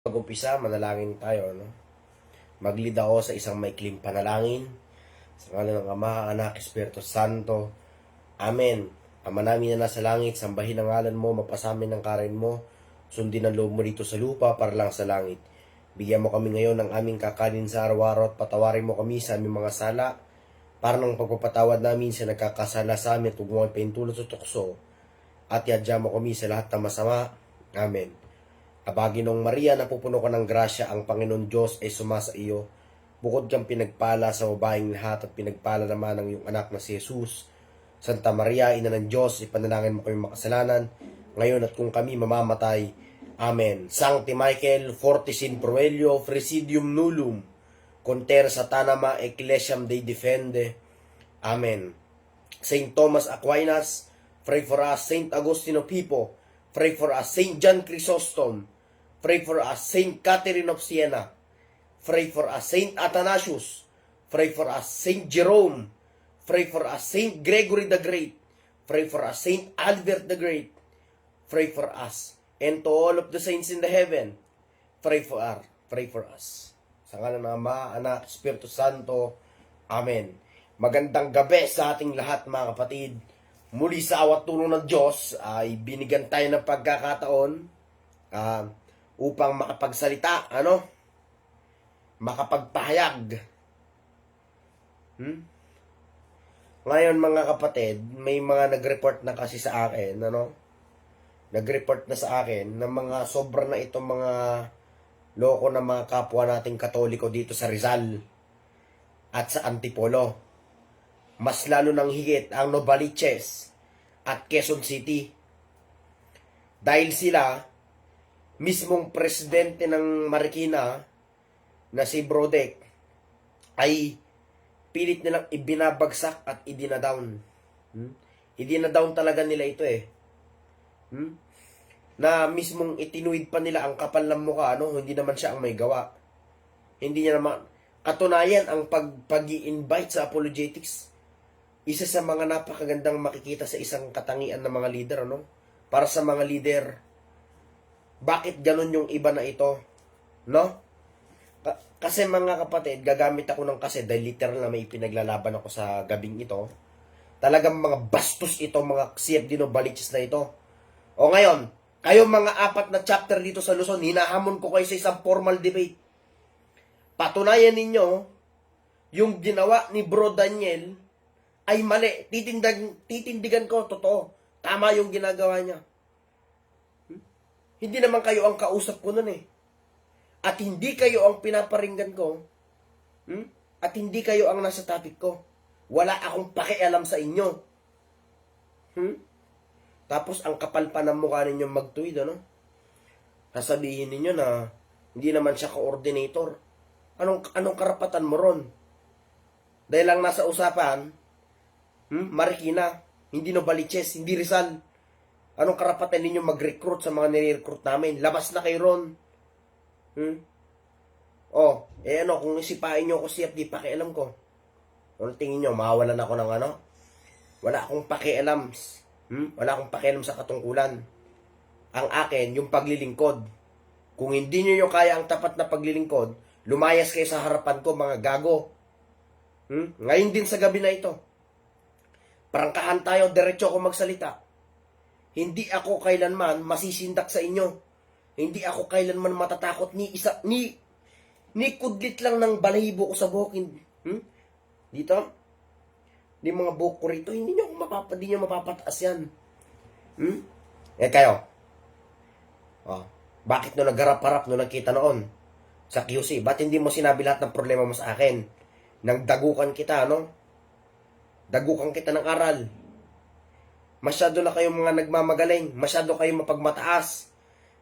Mag-umpisa, manalangin tayo, no? Maglid ako sa isang maikling panalangin. Sa ngalan ng Ama, Anak, Espiritu Santo. Amen. Ama namin na nasa langit, sambahin ang ngalan mo, mapasamin ang karin mo, sundin ang loob mo dito sa lupa para lang sa langit. Bigyan mo kami ngayon ng aming kakanin sa araw-araw at patawarin mo kami sa aming mga sala para ng pagpapatawad namin sa nagkakasala sa amin at huwag mo paintulot sa tukso at iadya mo kami sa lahat ng masama. Amen. Abaginong Maria, napupuno ka ng grasya, ang Panginoon Diyos ay sumasa iyo. Bukod kang pinagpala sa babaeng lahat at pinagpala naman ng iyong anak na si Jesus. Santa Maria, Ina ng Diyos, ipanalangin mo kami makasalanan, ngayon at kung kami mamamatay. Amen. Sancti Michael, Fortis in Proelio, Presidium Nullum, Conter Satanama Ecclesiam Dei Defende. Amen. Saint Thomas Aquinas, pray for us. Saint Augustine of Hippo, pray for us. Saint John Chrysostom, pray for us. Saint Catherine of Siena, pray for us. Saint Athanasius, pray for us. Saint Jerome, pray for us. Saint Gregory the Great, pray for us. Saint Albert the Great, pray for us. And to all of the saints in the heaven, pray for us. Sa ngalan ng Ama, Anak, Espiritu Santo. Amen. Magandang gabi sa ating lahat, mga kapatid. Muli sa awat tulong ng Diyos ay binigyan tayo ng pagkakataon upang makapagsalita, makapagpahayag. Ngayon, mga kapatid, may mga nag-report na kasi sa akin, nag-report na sa akin na mga sobra na itong mga loko na mga kapwa nating Katoliko dito sa Rizal at sa Antipolo. Mas lalo nang higit ang Novaliches at Quezon City. Dahil sila, mismong presidente ng Marikina na si Brodek ay pilit nilang ibinabagsak at idinadown. Idinadown talaga nila ito na mismong itinuwid pa nila ang kapal ng mukha, hindi naman siya ang may gawa. Hindi niya naman, katunayan ang pag-i-invite sa apologetics, isa sa mga napakagandang makikita sa isang katangian ng mga leader, para sa mga leader. Bakit ganun yung iba na ito? Kasi mga kapatid, gagamit ako ng kasi dahil literal na may pinaglalaban ako sa gabing ito. Talagang mga bastos ito, mga CFD Novaliches na ito. O ngayon, kayo mga 4 na chapter dito sa Luzon, hinahamon ko kayo sa isang formal debate. Patunayan ninyo, yung ginawa ni Bro Daniel ay mali. Titindigan ko, totoo. Tama yung ginagawa niya. Hindi naman kayo ang kausap ko nun At hindi kayo ang pinaparinggan ko. At hindi kayo ang nasa topic ko. Wala akong pakialam sa inyo. Tapos ang kapal pa ng mukha ninyo mag-tweet, Sasabihin ninyo na hindi naman siya coordinator. Anong karapatan mo ron? Dahil lang nasa usapan, Marikina, hindi Novaliches, hindi Rizal. Anong karapatan ninyo mag-recruit sa mga nire-recruit namin? Labas na kayo ron. Kung isipain nyo ako siya, di pakialam ko. Ano tingin nyo, mawawalan ako ng Wala akong pakialam. Wala akong pakialam sa katungkulan. Ang akin, yung paglilingkod. Kung hindi nyo kaya ang tapat na paglilingkod, lumayas kayo sa harapan ko, mga gago. Ngayon din sa gabi na ito. Prangkahan tayo, diretso ako magsalita. Hindi ako kailanman masisindak sa inyo. Hindi ako kailanman matatakot ni kudlit lang ng balahibo ko sa buhok. Dito? Di mga buhok ko rito, hindi nyo mapapataas yan. Kayo. Bakit no nagharap-harap no nagkita noon sa QC? Ba't hindi mo sinabi lahat ng problema mo sa akin? Nang dagukan kita, Dagukan kita ng aral. Masyado na kayong mga nagmamagaling. Masyado kayong mapagmataas.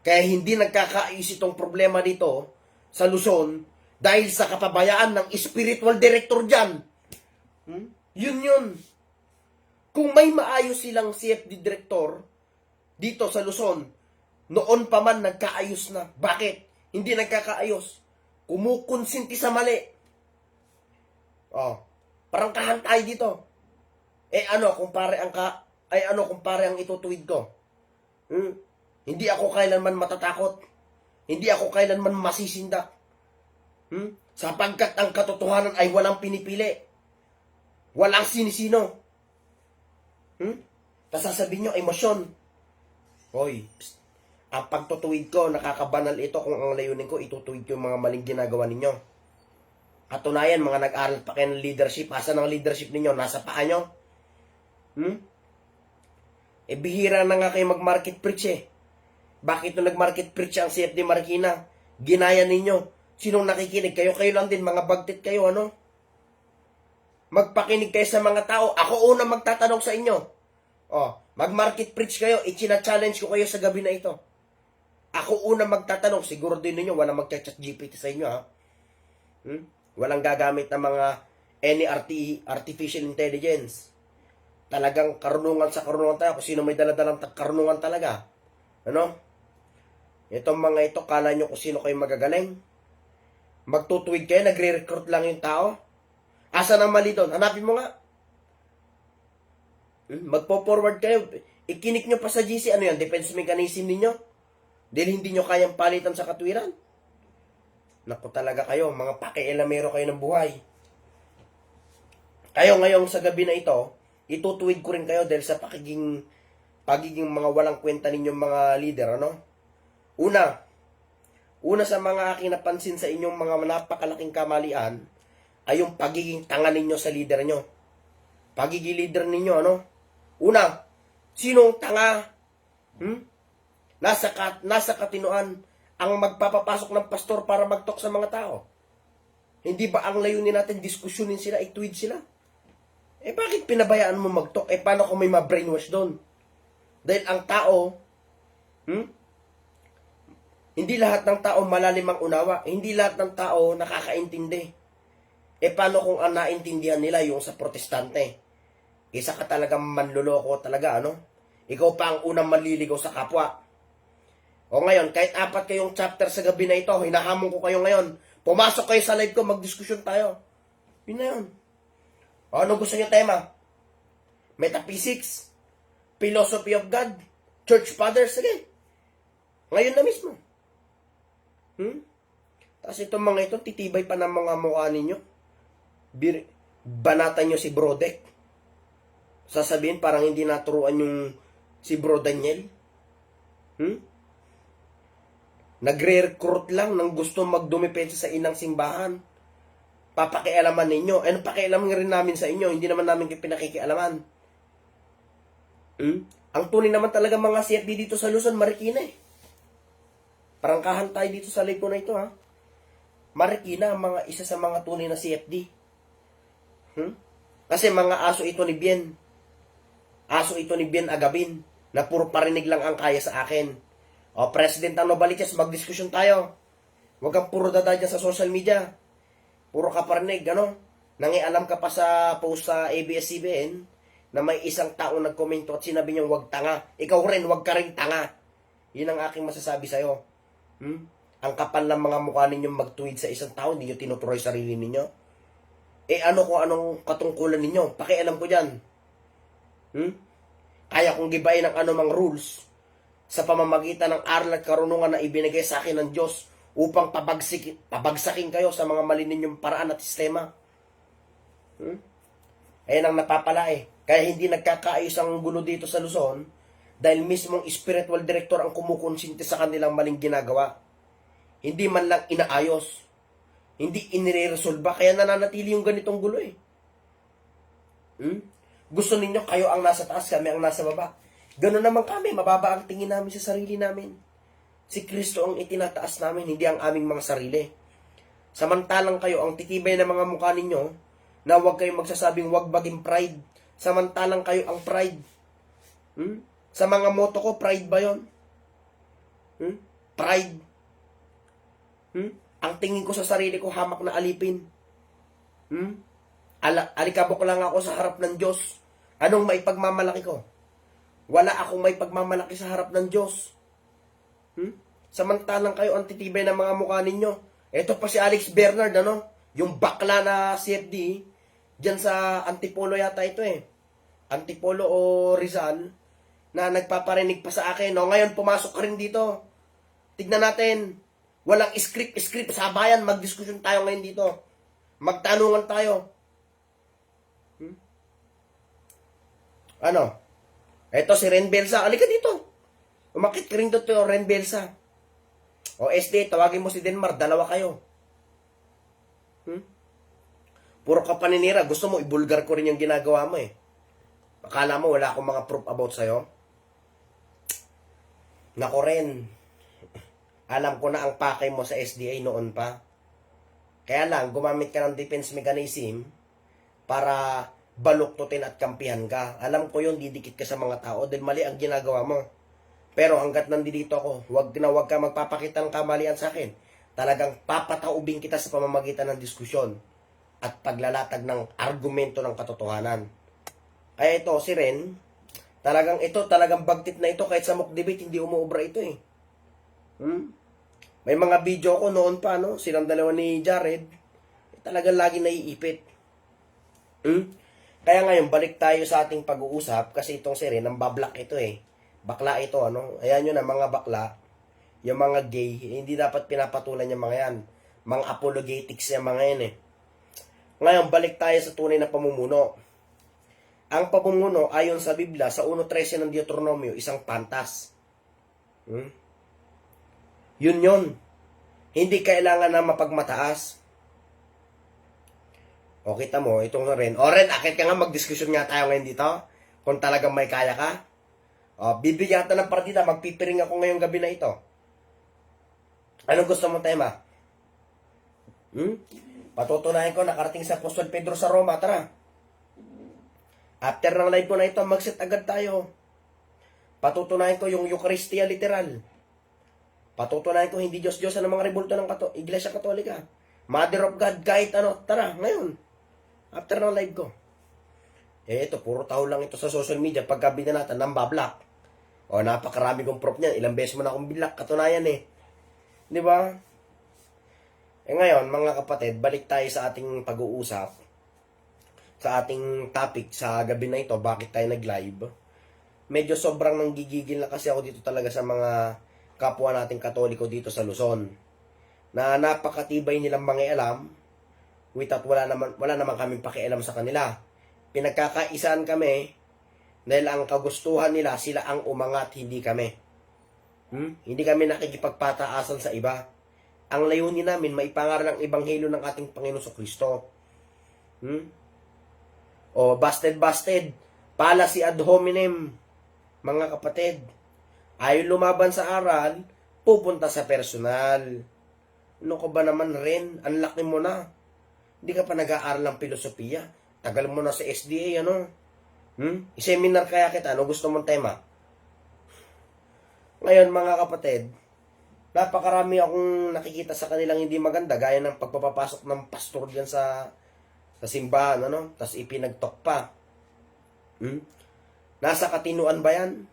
Kaya hindi nagkakaayos itong problema dito sa Luzon dahil sa kapabayaan ng spiritual director dyan. Yun. Kung may maayos silang CFD director dito sa Luzon, noon pa man nagkaayos na. Bakit? Hindi nagkakaayos. Kumukonsinti sa mali. Parangkahan tayo dito. Kumpare ang itutuwid ko. Hindi ako kailanman matatakot Hindi ako kailanman masisindak. Sapagkat ang katotohanan ay walang pinipili. Walang sinisino. Tapos sasabihin nyo, emosyon. Hoy, psst. Ang pagtutuwid ko, nakakabanal ito kung ang layunin ko, itutuwid ko yung mga maling ginagawa ninyo. Katunayan, mga nag-aral pa kayo ng leadership. Asan ang leadership ninyo? Nasa paa nyo? Bihira na nga kayo mag-market preach eh. Bakit nung nag-market preach ang CFD Marikina? Ginaya ninyo. Sinong nakikinig? Kayo lang din, mga bagtit kayo, ano? Magpakinig kayo sa mga tao. Ako una magtatanong sa inyo. Mag-market preach kayo, ichina-challenge ko kayo sa gabi na ito. Ako una magtatanong, siguro din ninyo, walang mag-chat GPT sa inyo, ha? Walang gagamit ng mga artificial intelligence. Talagang karunungan sa karunungan tayo, kung sino may daladalang karunungan talaga. Ano? Itong mga ito, kala nyo kung sino kayo magagaling? Magtutuwid kayo, nagre-recruit lang yung tao? Asan ang mali doon? Hanapin mo nga. Magpo-forward kayo. Ikinik nyo pa sa GC, ano yan? Defense mechanism ninyo? Dahil hindi nyo kayang palitan sa katwiran. Naku talaga kayo, mga pakialamero kayo ng buhay. Kayo ngayong sa gabi na ito, itutuwid ko rin kayo dahil sa pagiging mga walang kwenta ninyong mga leader, ano? Una sa mga aking napansin sa inyong mga napakalaking kamalian, ay yung pagiging tanga ninyo sa leader nyo. Pagiging leader ninyo, ano? Una, sinong tanga? Nasa katinuan ang magpapapasok ng pastor para mag-talk sa mga tao. Hindi ba ang layunin natin, diskusyonin sila, i-tweet sila? Bakit pinabayaan mo mag-talk? Paano kung may ma-brainwash doon? Dahil ang tao, hindi lahat ng tao malalim ang unawa. Hindi lahat ng tao nakakaintindi. Paano kung ang naintindihan nila yung sa protestante? Isa ka talagang manluloko talaga, ano? Ikaw pa ang unang manliligaw sa kapwa. O ngayon, kahit 4 kayong chapter sa gabi na ito, hinahamon ko kayo ngayon. Pumasok kayo sa live ko, magdiskusyon tayo. Yun na yun. O ano gusto nyo tema? Metaphysics? Philosophy of God? Church Fathers? Sige. Ngayon na mismo. Tapos itong mga ito, titibay pa ng mga mukha ninyo. Banatan nyo si Bro Dek. Sasabihin parang hindi naturuan yung si Bro Daniel. Nagre-recruit lang ng gusto magdumipensa sa inang simbahan. Papakialaman ninyo. Ano pakialaman rin namin sa inyo? Hindi naman namin kayo pinakikialaman. Ang tunay naman talaga mga CFD dito sa Luzon, Marikina eh. Parangkahan tayo dito sa live ko na ito, ha. Marikina ang mga isa sa mga tunay na CFD. Kasi mga aso ito ni Bien. Aso ito ni Bien Agabin na puro parinig lang ang kaya sa akin. O, President ang Novaliches, magdiskusyon tayo. Huwag kang puro dada dyan sa social media. Puro ka parinig, ano? Nangialam ka pa sa post sa ABS-CBN na may isang tao nagkomento at sinabi niya huwag tanga. Ikaw rin, huwag ka rin tanga. Yun ang aking masasabi sa'yo. Ang kapal ng mga mukha ninyong mag-tweet sa isang tao, hindi nyo tinuturoy sarili ninyo. Ano kung anong katungkulan ninyo? Pakialam ko dyan. Kaya kong gibayin ang anumang rules sa pamamagitan ng aral at karunungan na ibinigay sa akin ng Diyos upang pabagsakin kayo sa mga mali ninyong paraan at sistema. Ayan ang napapala eh. Kaya hindi nagkakaayos ang gulo dito sa Luzon dahil mismong spiritual director ang kumukonsinti sa kanilang maling ginagawa. Hindi man lang inaayos. Hindi iniresolba. Kaya nananatili yung ganitong gulo eh. Gusto ninyo kayo ang nasa taas, kami ang nasa baba. Ganoon naman kami, mababa ang tingin namin sa sarili namin. Si Kristo ang itinataas namin, hindi ang aming mga sarili. Samantalang kayo, ang titibay ng mga mukha ninyo, na huwag kayong magsasabing huwag maging pride. Samantalang kayo ang pride. Sa mga moto ko, pride ba yun? Pride. Ang tingin ko sa sarili ko, hamak na alipin. Alikabok lang ako sa harap ng Diyos. Anong maipagmamalaki ko? Wala akong may pagmamalaki sa harap ng Diyos. Samantalang kayo ang titibay ng mga mukha ninyo. Ito pa si Alex Bernard, ano? Yung bakla na CFD, dyan sa Antipolo yata ito eh. Antipolo o Rizal, na nagpaparinig pa sa akin. No, ngayon pumasok ka rin dito. Tignan natin. Walang script sa bayan. Magdiskusyon tayo ngayon dito. Magtanungan tayo. Ano? Ito si Ren Belsa. Alika dito. Umakit ka rin dito, Ren Belsa. O SD, tawagin mo si Denmar. Dalawa kayo. Puro ka paninira. Gusto mo, ibulgar ko rin yung ginagawa mo eh. Akala mo, wala akong mga proof about sa'yo? Nako Ren. Alam ko na ang pakay mo sa SDA noon pa. Kaya lang, gumamit ka ng defense mechanism para baluktutin at kampihan ka. Alam ko yun, didikit ka sa mga tao dahil mali ang ginagawa mo. Pero hanggat nandito ako, wag ka magpapakita ng kamalian sa akin. Talagang papataubing kita sa pamamagitan ng diskusyon at paglalatag ng argumento ng katotohanan. Kaya ito, si Ren, talagang bagtit na ito kahit sa mock debate, hindi umuubra ito eh. May mga video ko noon pa, no? Silang dalawa ni Jared, talagang lagi naiipit. Kaya ngayon, balik tayo sa ating pag-uusap kasi itong si Ren, ang bablak ito eh. Bakla ito, ano? Ayan yun na, mga bakla, yung mga gay, hindi dapat pinapatulan yung mga yan. Mga apologetics yung mga yan eh. Ngayon, balik tayo sa tunay na pamumuno. Ang pamumuno, ayon sa Biblia, sa 1.13 ng Deuteronomio, isang pantas. Yun. Hindi kailangan na mapagmataas. O, kita mo, itong Ren. O, Ren, akit ka nga, magdiskusyon nga tayo ngayon dito. Kung talagang may kaya ka. O, bibigyan ka ng partida, magpipiring ako ngayong gabi na ito. Anong gusto mong tema? Patutunayan ko, nakarating sa Apostol Pedro sa Roma, tara. After ng live ko na ito, mag-set agad tayo. Patutunayan ko yung Eucharistia literal. Patutunayan ko hindi Diyos-Diyosan ng mga rebulto ng Iglesia Katolika. Mother of God, kahit ano. Tara, ngayon. After ng live ko. Ito, puro tao lang ito sa social media. Pagka binanatan, nambablock. O, napakarami kong proof niyan. Ilang beses mo na akong binlock. Katunayan eh. Di ba? Ngayon, mga kapatid, balik tayo sa ating pag-uusap. Sa ating topic sa gabi na ito, bakit tayo nag-live. Medyo sobrang nanggigigil na kasi ako dito talaga sa mga kapwa nating Katoliko dito sa Luzon. Na napakatibay nilang mangialam, without wala naman kaming pakialam sa kanila. Pinagkakaisaan kami dahil ang kagustuhan nila, sila ang umangat, hindi kami. Hindi kami nakikipagpataasan sa iba. Ang layunin namin, maipangaral ang ebanghelyo ng ating Panginoon sa Kristo. O, busted. Pala si ad hominem, mga kapatid. Ayaw lumaban sa aral, pupunta sa personal. Ano ko ba naman Ren? Ang laki mo na. Hindi ka pa nag-aaral ng filosofiya. Tagal mo na sa SDA, ano? I-seminar kaya kita. Ano gusto mong tema? Ngayon, mga kapatid, napakarami akong nakikita sa kanilang hindi maganda, gaya ng pagpapapasok ng pastor diyan sa simbahan, ano? Tapos ipinagtok pa. Nasa katinuan ba yan?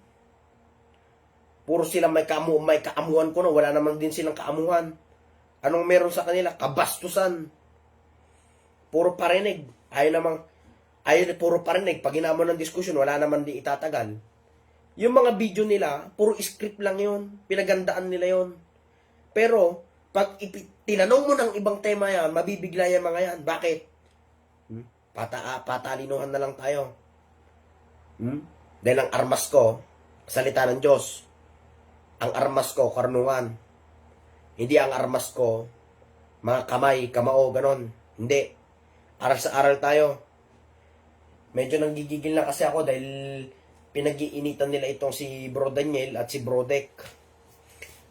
Puro sila may kaamuhan ko, no? Wala naman din silang kaamuhan. Anong meron sa kanila? Kabastusan. Puro parinig. Puro parinig. Pag ginamon ng diskusyon, wala naman di itatagal. Yung mga video nila, puro script lang yon, pinagandaan nila yon. Pero, pag tinanong mo ng ibang tema yan, mabibigla yan mga yan. Bakit? Patalinuhan na lang tayo. Dahil ang armas ko, salita ng Diyos. Ang armas ko, karunungan. Hindi ang armas ko, mga kamay, kamao, ganon. Hindi. Aral sa aral tayo. Medyo nanggigigil na kasi ako dahil pinag-iinitan nila itong si Bro Daniel at si Bro Dek.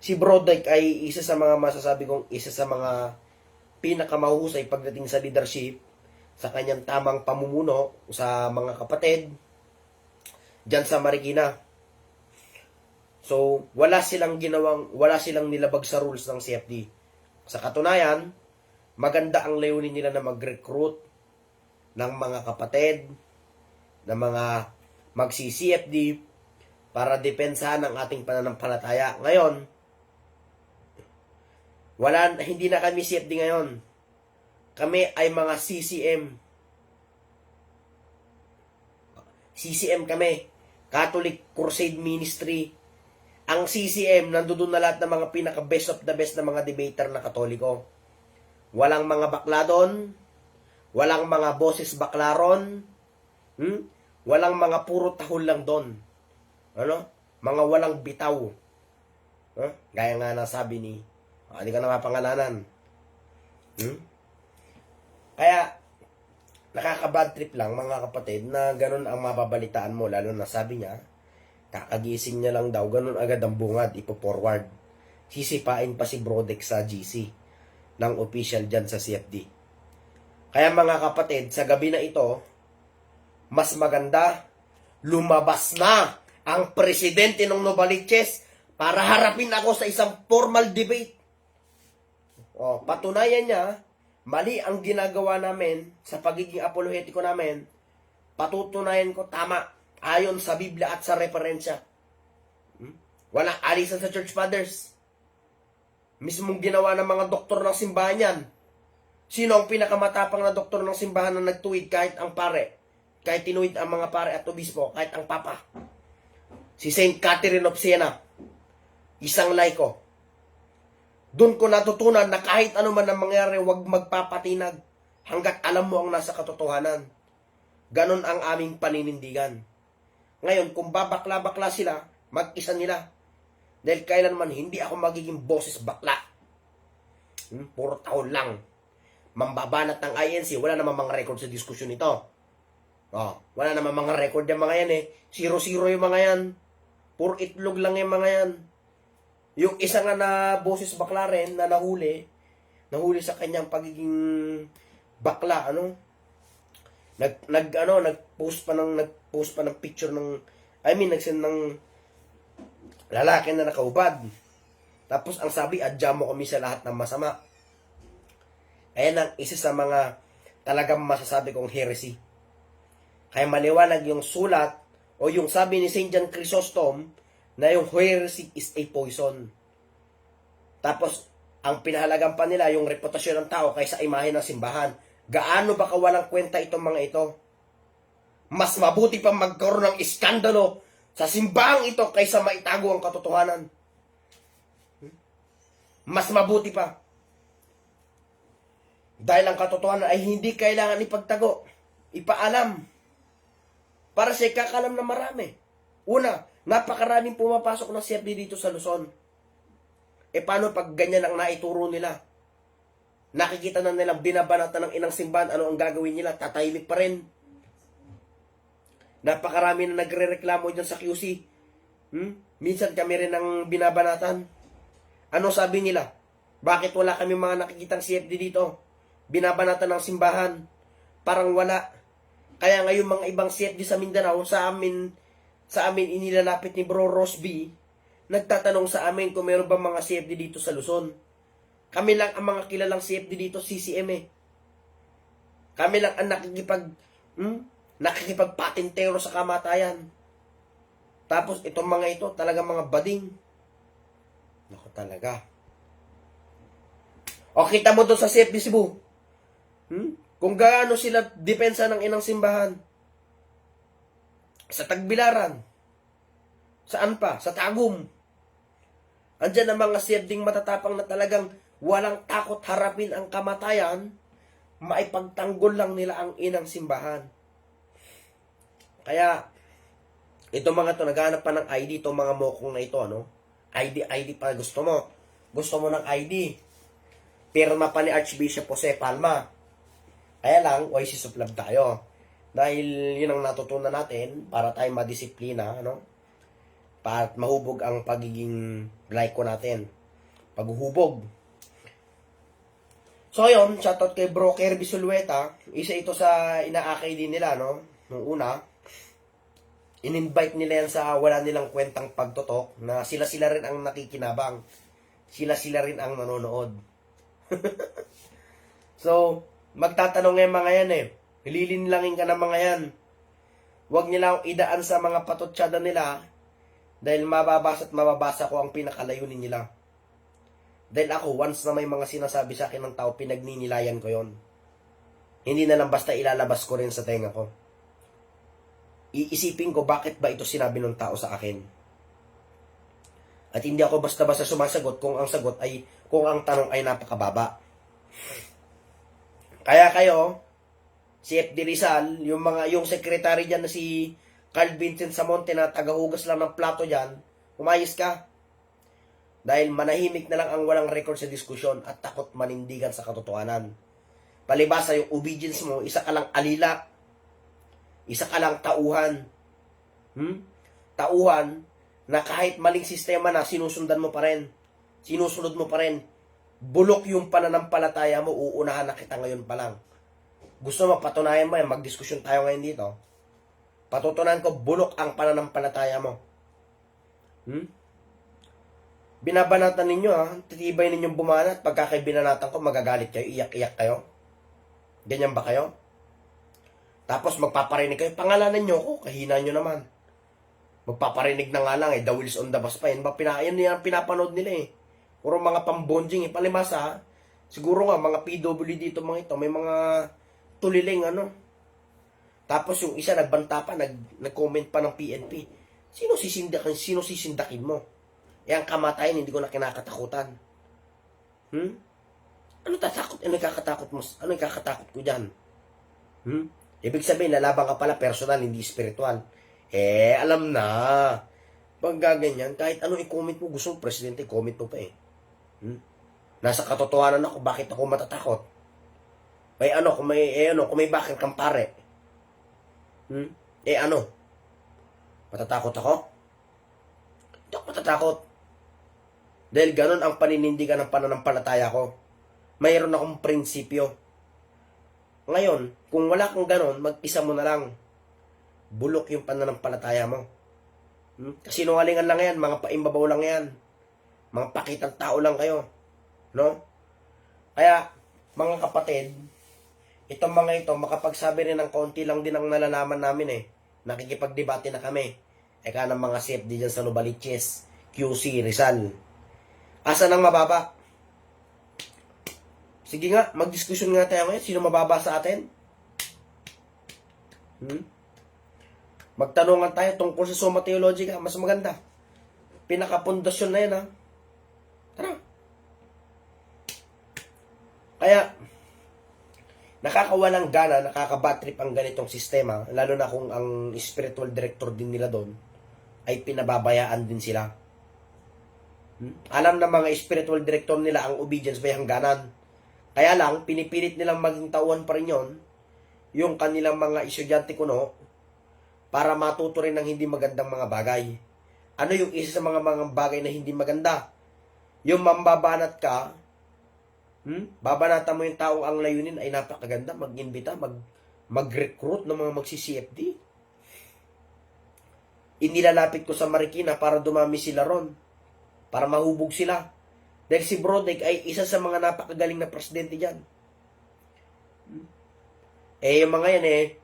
Si Bro Dek ay isa sa mga masasabi kong isa sa mga pinakamahusay pagdating sa leadership, sa kanyang tamang pamumuno sa mga kapatid dyan sa Marikina. So, wala silang nilabag sa rules ng CFD. Sa katunayan, maganda ang layunin nila na mag-recruit ng mga kapatid, ng mga magsi-CFD para depensahan ang ating pananampalataya. Ngayon, hindi na kami CFD ngayon. Kami ay mga CCM. CCM kami. Catholic Crusade Ministry. Ang CCM, nandoon na lahat ng mga pinaka-best of the best na mga debater na Katoliko. Walang mga bakla doon, walang mga boses baklaron, walang mga puro tahol lang doon. Ano? Mga walang bitaw. Gaya nga nasabi ni, hindi ka na mapangalanan. Kaya, nakaka-bad trip lang mga kapatid na ganun ang mababalitaan mo. Lalo na sabi niya, kakagising niya lang daw, ganun agad ang bungad, ipo-forward. Sisipain pa si Brodex sa GC ng official dyan sa CFD. Kaya mga kapatid, sa gabi na ito, mas maganda, lumabas na ang presidente ng Novaliches para harapin ako sa isang formal debate. Patunayan niya, mali ang ginagawa namin sa pagiging apolohetiko namin, patutunayan ko tama ayon sa Biblia at sa referensya. Walang alisan sa Church Fathers. Mismong ginawa ng mga doktor ng simbahan yan. Sino ang pinakamatapang na doktor ng simbahan na nagtuwid kahit ang pare? Kahit tinuwid ang mga pare at obispo, kahit ang papa? Si Saint Catherine of Siena. Isang laiko. Doon ko natutunan na kahit ano man ang mangyari, huwag magpapatinag hanggat alam mo ang nasa katotohanan. Ganon ang aming paninindigan. Ngayon, kung babakla-bakla sila, mag-isa nila. Dahil kailanman hindi ako magiging boses bakla. Puro taon lang. Mambabanat ng INC, wala naman mga record sa diskusyon ito. Wala naman mga record yung mga yan eh. 0-0 yung mga yan. Puro itlog lang yung mga yan. Yung isa nga na boses bakla rin na nahuli sa kanyang pagiging bakla, nagpost pa ng picture ng nagsend ng lalaki na nakaubad. Tapos ang sabi, adya mo kami sa lahat ng masama. Ayan ang isa sa mga talagang masasabi kong heresy. Kaya maliwanag yung sulat o yung sabi ni St. John Chrysostom na yung heresy is a poison. Tapos, ang pinahalagan pa nila yung reputasyon ng tao kaysa imahe ng simbahan. Gaano ba kawalang kwenta itong mga ito? Mas mabuti pa magkaroon ng iskandalo sa simbahang ito kaysa maitago ang katotohanan. Mas mabuti pa. Dahil ang katotohanan ay hindi kailangan ipagtago, ipaalam, para sa ikakalam na marami. Una, napakaraming pumapasok ng CFD dito sa Luzon. Paano pag ganyan ang naituro nila? Nakikita na nilang binabanatan ng inang simbahan, ano ang gagawin nila? Tatahimik pa rin. Napakarami na nagre-reklamo dyan sa QC. Minsan kami rin ang binabanatan. Ano sabi nila? Bakit wala kami mga nakikitang CFD dito? Binabanatan ng simbahan. Parang wala. Kaya ngayon mga ibang CFD sa Mindanao, sa amin inilalapit ni Bro Rosby, nagtatanong sa amin kung meron ba mga CFD dito sa Luzon. Kami lang ang mga kilalang CFD dito, CCM eh. Kami lang ang nakikipagpatintero sa kamatayan. Tapos itong mga ito, talagang mga bading. Naku talaga. O kita mo doon sa CFD Cebu. Kung gaano sila depensa ng inang simbahan. Sa Tagbilaran. Saan pa? Sa Tagum. Andyan ang mga CFD matatapang na talagang walang takot harapin ang kamatayan, maipagtanggol lang nila ang inang simbahan. Kaya, itong mga to, naghanap pa ng ID, itong mga mokong na ito, ID pa, gusto mo ng ID. Pirma pa ni Archbishop Jose Palma. Kaya lang, Oasis of Love tayo. Dahil yun ang natutunan natin para tayo madisiplina, para mahubog ang pagiging laiko natin. Paghuhubog. So yun, shoutout kay Bro Kirby Sulueta. Isa ito sa inaakay din nila, Nung una, in-invite nila yan sa wala nilang kwentang pagtotok na sila rin ang nakikinabang. Sila rin ang nanonood. So, magtatanong yung mga yan Hililinlangin ka ng mga yan. Huwag nila akong idaan sa mga patotsyada nila dahil mababasa ko ang pinakalayunin nila. Dahil ako, once na may mga sinasabi sa akin ng tao, pinagninilayan ko yon. Hindi na lang basta ilalabas ko rin sa tenga ko. Iisipin ko bakit ba ito sinabi ng tao sa akin. At hindi ako basta-basta sumasagot kung ang sagot ay, kung ang tanong ay napakababa. Kaya kayo, si FD Rizal, yung secretary dyan na si Carl Vincent Samonte na tagahugas lang ng plato dyan, umayos ka. Dahil manahimik na lang ang walang record sa diskusyon at takot manindigan sa katotohanan. Palibasa yung obedience mo, isa ka lang alila, isa ka lang tauhan. Tauhan na kahit maling sistema na, sinusundan mo pa rin. Sinusunod mo pa rin. Bulok yung pananampalataya mo, uunahan na kita ngayon pa lang. Gusto mo, patunayan mo yan, magdiskusyon tayo ngayon dito. Patutunayan ko, bulok ang pananampalataya mo. Binabanatan ninyo titibay ninyong bumanat, pagka kayo binanatan ko, magagalit kayo, iyak-iyak kayo. Ganyan ba kayo? Tapos magpaparinig kayo, pangalanan nyo ako, kahina nyo naman. Magpaparinig na nga lang the wheels on the bus pa. Yan ang pinapanood nila Puro mga pambonjing Palimasa, siguro nga, mga PW dito mga ito, may mga tuliling Tapos yung isa nagbanta pa, nag-comment pa ng PNP. Sino sisindakin mo? Ang kamatayan, hindi ko na kinakatakutan. Ano tatakot? Ano kakatakot mo? Ano kakatakot ko dyan? Ibig sabihin, lalaban ka pala personal, hindi spiritual. Alam na. Pag gaganyan, kahit ano i-comment mo, gusto mo presidente, comment mo pa Nasa katotohanan ako, bakit ako matatakot? Kung may bakit kang pare. Matatakot ako? Hindi ako matatakot. Dahil ganun ang paninindigan ng pananampalataya ko. Mayroon akong prinsipyo. Ngayon, kung wala kang ganun, mag-isa mo na lang. Bulok yung pananampalataya mo. Kasinungalingan lang yan, mga paimbabaw lang yan. Mga pakitang tao lang kayo. No? Kaya, mga kapatid, itong mga ito, makapagsabi rin ng kaunti lang din ang nalalaman namin Nakikipagdebate na kami. Eka ng mga CFD dyan sa Novaliches, QC, Rizal. Asa nang mababa? Sige nga, magdiskusyon nga tayo ngayon. Sino mababa sa atin? Magtanungan tayo tungkol sa Summa Theologica. Mas maganda. Pinakapundasyon na yan, Tara. Kaya, nakakawalang gana, nakakabatrip ang ganitong sistema, lalo na kung ang spiritual director din nila doon ay pinababayaan din sila. Alam na mga spiritual director nila ang obedience may hangganan. Kaya lang, pinipilit nilang maging tauhan pa rin yun, yung kanilang mga estudyante kuno, para matuto rin ng hindi magandang mga bagay. Ano yung isa sa mga bagay na hindi maganda? Yung mambabanat ka, babanatan mo yung taong ang layunin ay napakaganda, mag-imbita, mag-recruit ng mga magsi-CFD. Inilalapit ko sa Marikina para dumami sila ron, para mahubog sila. Dahil si Brodek ay isa sa mga napakagaling na presidente dyan. Yung mga yan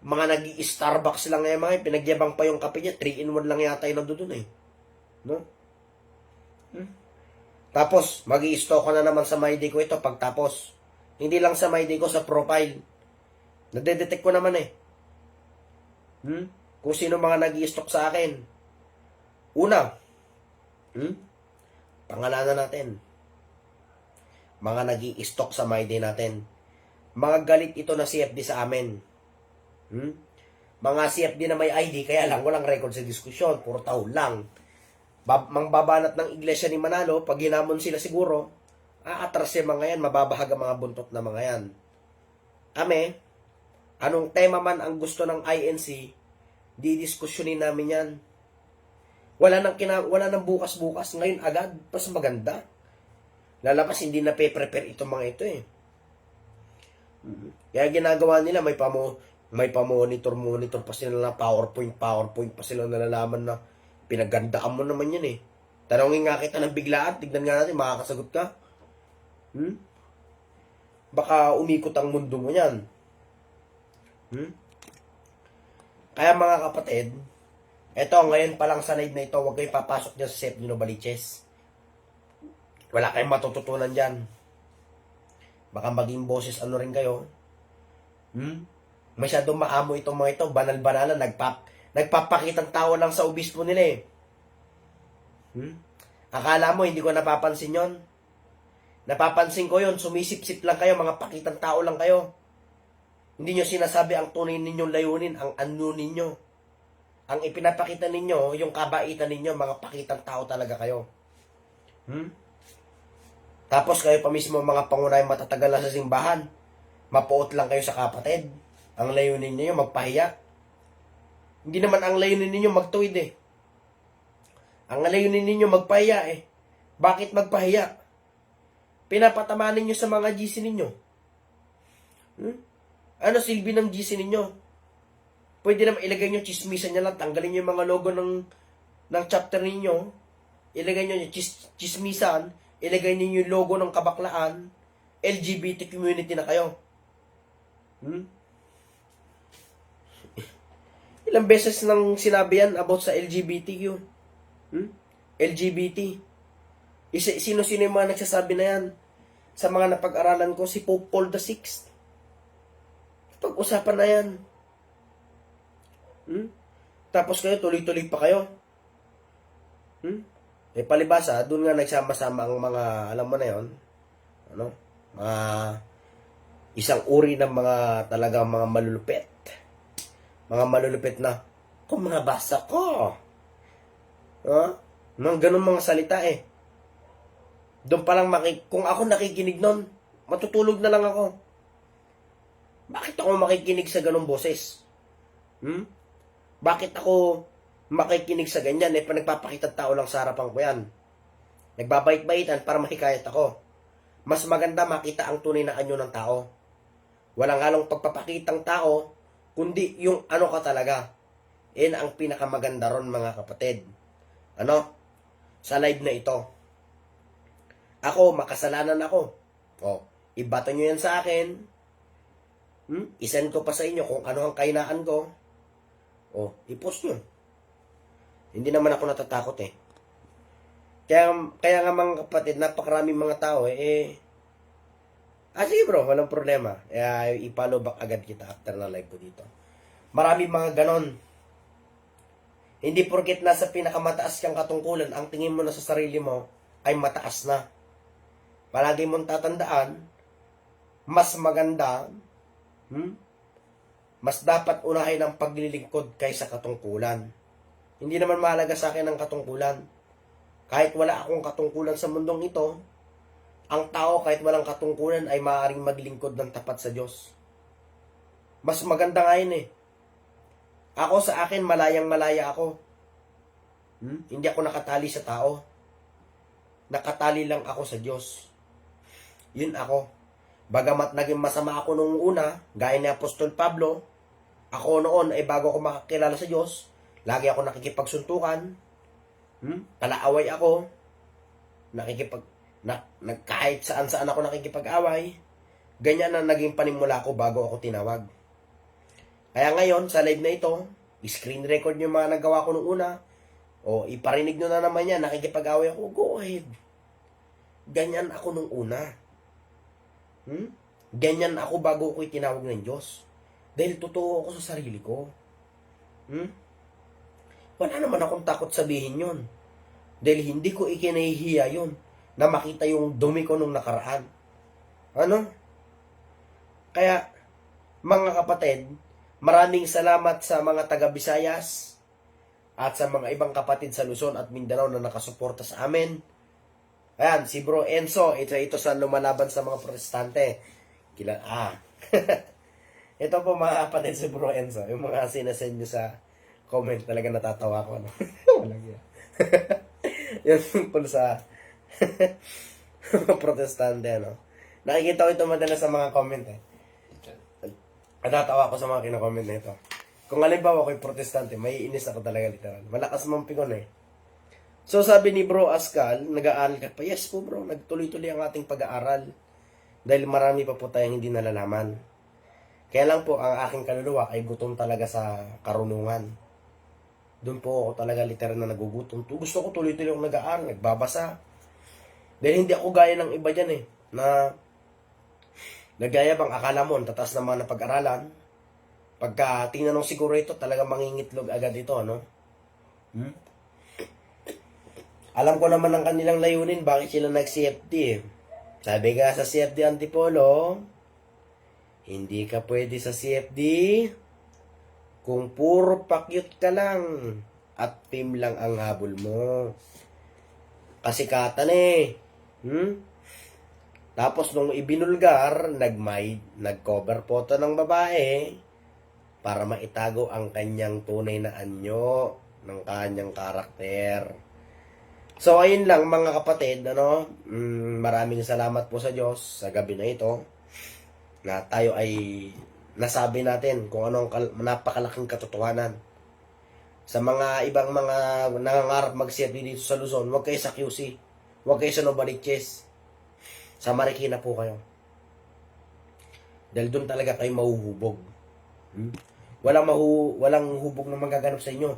mga nag-i-Starbucks lang mga pinagyabang pa yung kape niya, 3-in-1 lang yata yung nandun No? Tapos, mag-i-stock ko na naman sa MyDay ko ito pagtapos. Hindi lang sa MyDay ko, sa profile. Nadedetect ko naman kung sino mga nag-i-stock sa akin. Una, pangalanan natin. Mga nag-i-stock sa MyDay natin. Mga galit ito na CFD sa amin. Mga CFD na may ID, kaya lang walang record sa diskusyon, puro tao lang. Mangbabanat ng iglesia ni Manalo, pag hinamon sila siguro, aatras yung mga yan, mababahag ang mga buntot na mga yan. Anong tema man ang gusto ng INC, didiskusyonin namin yan. Wala nang bukas-bukas, ngayon agad, mas maganda. Lalabas, hindi na pe-prepare itong mga ito Kaya ginagawa nila, may pa-monitor pa sila na PowerPoint pa sila nalalaman na pinagandaan mo naman yan Tanongin nga kita ng biglaan, tignan nga natin, makakasagot ka. Baka umikot ang mundo mo yan. Kaya mga kapatid, eto ngayon palang sa live na ito, huwag kayong papasok dyan sa CFD Novaliches. Wala kayong matututunan dyan. Baka maging boses rin kayo. Masyadong maamo itong mga ito, banal-banalan, nagpapakitang tao lang sa obispo nila Akala mo, hindi ko napapansin yon? Napapansin ko yon, sumisip-sip lang kayo, mga pakitang tao lang kayo. Hindi nyo sinasabi ang tunay ninyong layunin, ang ano ninyo. Ang ipinapakita ninyo, yung kabaitan ninyo, mga pakitang tao talaga kayo. Tapos kayo pa mismo mga pangunahing matatagal na sa simbahan. Mapuot lang kayo sa kapatid. Ang layunin ninyo, magpahiya. Hindi naman ang layunin ninyo magtuwid eh. Ang layunin ninyo magpahiya eh. Bakit magpahiya? Pinapatamaan ninyo sa mga GC ninyo. Ano silbi ng GC ninyo? Pwede naman ilagay nyo chismisan nyo lang. Tanggalin nyo yung mga logo ng chapter ninyo. Ilagay nyo yung chismisan. Ilagay nyo yung logo ng kabaklaan. LGBT community na kayo. Ilang beses nang sinabi yan about sa LGBTQ. LGBT. Sino-sino yung mga nagsasabi na yan? Sa mga napag-aralan ko, si Pope Paul VI. Pag-usapan na yan. Tapos kayo, tuloy-tuloy pa kayo. Palibasa, doon nga nagsama-sama ang mga, alam mo na yon, isang uri ng mga talagang mga malulupit. Mga malulupit na, kung mga basa ko. Nang ganun mga salita eh. Doon pa lang kung ako nakikinig nun, matutulog na lang ako. Bakit ako makikinig sa ganung boses? Bakit ako makikinig sa ganyan? Pa nagpapakita tao lang sa harapan ko yan. Nagbabait-baitan para mahikayat ako. Mas maganda makita ang tunay na anyo ng tao. Walang halong pagpapakitang tao, kundi yung ano ka talaga. Yan ang pinakamaganda ron mga kapatid. Sa live na ito. Ako, makasalanan ako. Ibato nyo yan sa akin. Isend ko pa sa inyo kung ano ang kainaan ko. I-post nyo. Hindi naman ako natatakot eh. Kaya nga mga kapatid, napakaraming mga tao sige bro, walang problema. I-follow back agad kita after na live ko dito. Maraming mga ganon. Hindi porket nasa pinakamataas kang katungkulan, ang tingin mo na sa sarili mo ay mataas na. Palagi mong tatandaan, mas maganda, mas dapat unahin ang paglilingkod kaysa katungkulan. Hindi naman mahalaga sa akin ang katungkulan. Kahit wala akong katungkulan sa mundong ito, ang tao kahit walang katungkulan ay maaaring maglingkod ng tapat sa Diyos. Mas maganda nga yun eh. Ako sa akin, malayang-malaya ako. Hindi ako nakatali sa tao. Nakatali lang ako sa Diyos. Yun ako. Bagamat naging masama ako nung una, gaya ni Apostol Pablo, ako noon ay bago ako makakilala sa Diyos, lagi ako nakikipagsuntukan, palaaway ako, kahit saan-saan ako nakikipag-away, ganyan na naging panimula ko bago ako tinawag. Kaya ngayon, sa live na ito, screen record yung mga nagawa ko nung una, iparinig nyo na naman yan, nakikipag-away ako, go ahead. Ganyan ako nung una. Ganyan ako bago ko itinawag ng Diyos. Dahil totoo ako sa sarili ko. Wala naman akong takot sabihin yon. Dahil hindi ko ikinahihiya yun na makita yung dumi ko nung nakaraan. Kaya, mga kapatid, maraming salamat sa mga taga-Visayas at sa mga ibang kapatid sa Luzon at Mindanao na nakasuporta sa amin. Ayan, si Bro Enzo, ito sa lumalaban sa mga protestante. Ito po mga kapatid si Bro Enzo. Yung mga sinasend nyo sa comment, talaga natatawa ko. Walang yan. Yung tungkol sa protestante, Nakikita ko ito madalas sa mga comment, Natatawa ko sa mga kinakomment na ito. Kung halimbawa ako'y protestante, may inis ako talaga literal. Malakas mampingon So sabi ni Bro Askal, nag-aaral ka pa. Yes po bro, nagtuloy-tuloy ang ating pag-aaral. Dahil marami pa po tayong hindi nalalaman. Kaya lang po, ang aking kaluluwa ay gutom talaga sa karunungan. Doon po ako talaga literal na nagugutom. Gusto ko tuloy-tuloy akong nag-aaral, nagbabasa. Dahil hindi ako gaya ng iba dyan na nagaya bang akala mo, tataas na mga napag-aralan. Pagka tinanong siguro ito, talaga mangingitlog agad ito, Alam ko naman ang kanilang layunin, bakit sila nag-CFD eh. Sabi nga sa CFD Antipolo, hindi ka pwede sa CFD kung puro pakyut ka lang at team lang ang habol mo. Kasikatan eh. Tapos nung ibinulgar, nag-cover photo ng babae para maitago ang kanyang tunay na anyo ng kanyang karakter. So, ayun lang mga kapatid, maraming salamat po sa Diyos sa gabi na ito na tayo ay nasabi natin kung anong napakalaking katotohanan. Sa mga ibang mga nangangarap mag-CFD dito sa Luzon, huwag kayo sa QC, huwag kayo sa Novaliches, sa Marikina po kayo. Dahil doon talaga kayo mahuhubog. Walang hubog na magaganap sa inyo.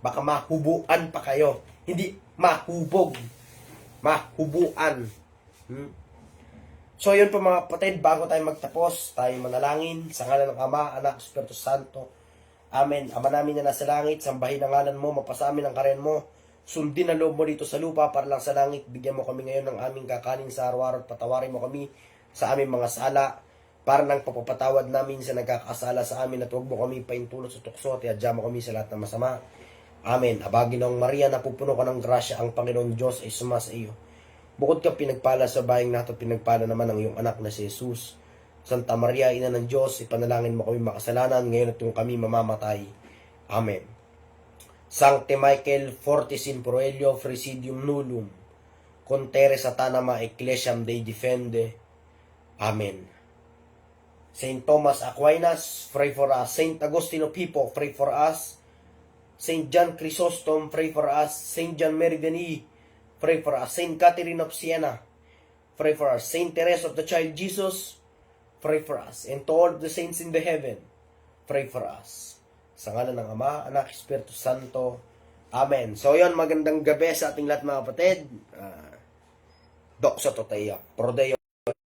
Baka mahubuan pa kayo. Hindi mahubog. Mahubuan. So yun po mga kapatid, bago tayo magtapos, tayo manalangin sa ngalan ng Ama, Anak, Espiritu Santo. Amen. Ama namin na nasa langit, sambahin ang ngalan mo, mapasa amin ang karen mo, sundin ang loob mo dito sa lupa para lang sa langit. Bigyan mo kami ngayon ng aming kakanin sa araw-araw at patawarin mo kami sa aming mga sala para nang papapatawad namin sa nagkakasala sa amin at huwag mo kami paintulot sa tukso at iadya mo kami sa lahat ng masama. Amen. Abagin ng Maria, napupuno ka ng grasya, ang Panginoon Diyos ay sumasa iyo. Bukod ka pinagpala sa bayang nato, pinagpala naman ang iyong anak na si Jesus. Santa Maria, Ina ng Diyos, ipanalangin mo kami makasalanan, ngayon at yung kami mamamatay. Amen. Sancte Michael, Fortis in Proelio, Fresidium Nullum, Contere Satanama, Ecclesiam Dei Defende. Amen. Saint Thomas Aquinas, pray for us. Saint Agustino Pipo, pray for us. Saint John Chrysostom, pray for us. Saint John Mary Vianney, pray for us. Saint Catherine of Siena, pray for us. Saint Teresa of the Child Jesus, pray for us. And to all the saints in the heaven, pray for us. Sa ngalan ng Ama, Anak, Espiritu Santo. Amen. So yun, magandang gabi sa ating lahat mga kapatid. Doxa Totaya, Prodeo.